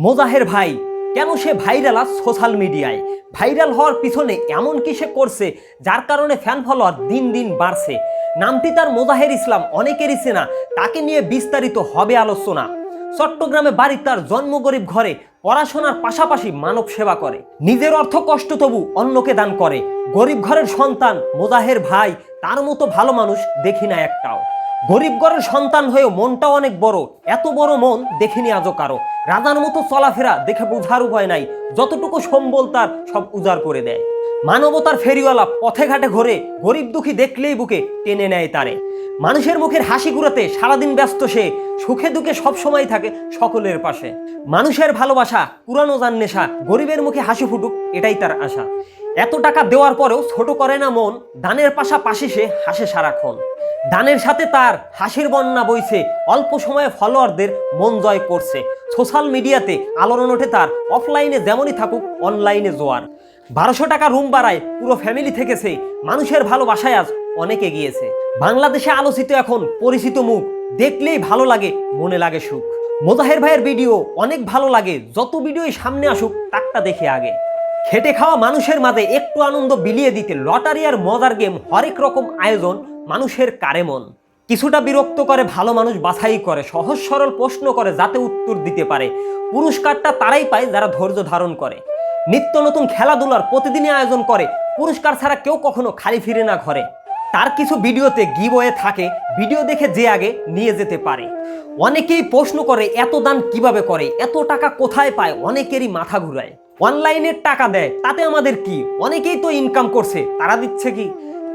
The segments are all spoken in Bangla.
মোজাহের ভাই কেন সে ভাইরাল সোশ্যাল মিডিয়ায় ভাইরাল হওয়ার পিছনে এমন কি সে করছে যার কারণে ফ্যান ফলোয়ার দিন দিন বাড়ছে। নামটি তার মোজাহের ইসলাম, অনেকেরই চেনা। তাকে নিয়ে বিস্তারিত হবে আলোচনা। চট্টগ্রামে বাড়ি, তার জন্ম গরিব ঘরে, পড়াশোনার পাশাপাশি মানব সেবা করে, নিজের অর্থ কষ্ট তবু অন্যকে দান করে। গরিব ঘরের সন্তান মোজাহের ভাই, তার মতো ভালো মানুষ দেখি না একটাও। গরিব ঘরের সন্তান হয়েও মনটাও অনেক বড়, এত বড় মন দেখিনি আজও কারো। রাজার মতো চলাফেরা দেখে বোঝার উপায় নাই, যতটুকু সম্বল তার সব উজাড় করে দেয়। মানবতার ফেরিওয়ালা, পথে ঘাটে ঘোরে, গরিব দুঃখী দেখলেই বুকে টেনে নেয় তারে। মানুষের মুখের হাসি কুড়াতে সারাদিন ব্যস্ত সে, সুখে দুঃখে সবসময় থাকে সকলের পাশে। মানুষের ভালোবাসা কুড়ানো যান নেশা, গরিবের মুখে হাসি ফুটুক এটাই তার আশা। এত টাকা দেওয়ার পরেও ছোট করে না মন, দানের পাশাপাশি সে হাসে সারাক্ষণ। দানের সাথে তার হাসির বন্যা বইছে, অল্প সময়ে ফলোয়ারদের মন জয় করছে। সোশ্যাল মিডিয়াতে আলোড়ন ওঠে তার, অফলাইনে যেমনই থাকুক অনলাইনে জোয়ার। 1200 টাকা রুম বাড়ায় পুরো ফ্যামিলি থেকেছে, মানুষের ভালোবাসায় আজ অনেকে গিয়েছে। বাংলাদেশে আলোচিত এখন পরিচিত মুখ, দেখলেই ভালো লাগে, মনে লাগে সুখ। মোজাহের ভাইয়ের ভিডিও অনেক ভালো লাগে, যত ভিডিওই সামনে আসুক তাকটা দেখে আগে। খেটে খাওয়া মানুষের মাঝে একটু আনন্দ বিলিয়ে দিতে লটারি আর মজার গেম, হরেক রকম আয়োজন মানুষের কারে মন। কিছুটা বিরক্ত করে ভালো মানুষ বাছাই করে, সহজ সরল প্রশ্ন করে যাতে উত্তর দিতে পারে। পুরস্কারটা তারাই পায় যারা ধৈর্য ধারণ করে। নিত্য নতুন খেলাধুলার প্রতিদিনই আয়োজন করে, পুরস্কার ছাড়া কেউ কখনো খালি ফিরে না ঘরে। তার কিছু ভিডিওতে গিভওয়ে থাকে, ভিডিও দেখে যে আগে নিয়ে যেতে পারে। অনেকেই প্রশ্ন করে এত দান কিভাবে করে, এত টাকা কোথায় পায়, অনেকেরই মাথা ঘুরায়। অনলাইনের টাকা দেয় তাতে আমাদের কি, অনেকেই তো ইনকাম করছে, তারা দিচ্ছে কি?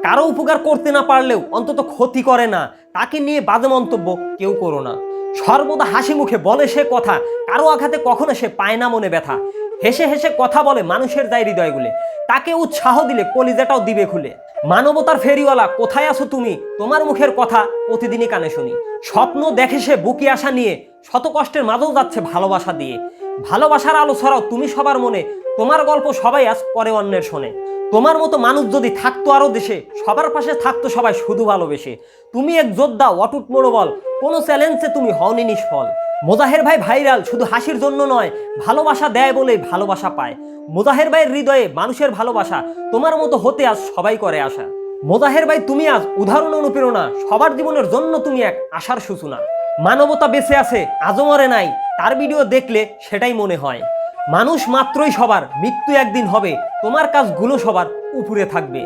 কারো উপকার করতে না পারলেও অন্তত ক্ষতি করে না, তাকে নিয়ে বাজে মন্তব্য কেউ করো না। সর্বদা হাসি মুখে বলে সে কথা, কারো আঘাতে কখনো সে পায় না মনে ব্যথা। হেসে হেসে কথা বলে মানুষের যায় হৃদয়গুলে, তাকে উৎসাহ দিলে কলিজাটাও দিবে খুলে। মানবতার ফেরিওয়ালা কোথায় আছো তুমি, তোমার মুখের কথা প্রতিদিনই কানে শুনি। স্বপ্ন দেখে সে বুকে আশা নিয়ে, শত কষ্টের মাঝেও যাচ্ছে ভালোবাসা দিয়ে। ভালোবাসার আলো ছড়াও তুমি সবার মনে, তোমার গল্প সবাই আজ পরে অন্যের শোনে। তোমার মতো মানুষ যদি থাকতো আরো দেশে, সবার পাশে থাকতো সবাই শুধু ভালোবেসে। তুমি এক যোদ্ধা, অটুট মনোবল, কোনো চ্যালেঞ্জে তুমি হওনি নিষ্ফল। মোজাহের ভাই ভাইরাল শুধু হাসির জন্য নয়, ভালোবাসা দেয় বলেই ভালোবাসা পায়। মোজাহের ভাইয়ের হৃদয়ে মানুষের ভালোবাসা, তোমার মতো হতে আজ সবাই করে আশা। মোজাহের ভাই তুমি আজ উদাহরণ, অনুপ্রেরণা, সবার জীবনের জন্য তুমি এক আশার সূচনা। মানবতা বেঁচে আছে, আজও মরে নাই, তার ভিডিও দেখলে সেটাই মনে হয়। মানুষ মাত্রই সবার, মৃত্যু একদিন হবে, তোমার কাজগুলো সবার উপরে থাকবে।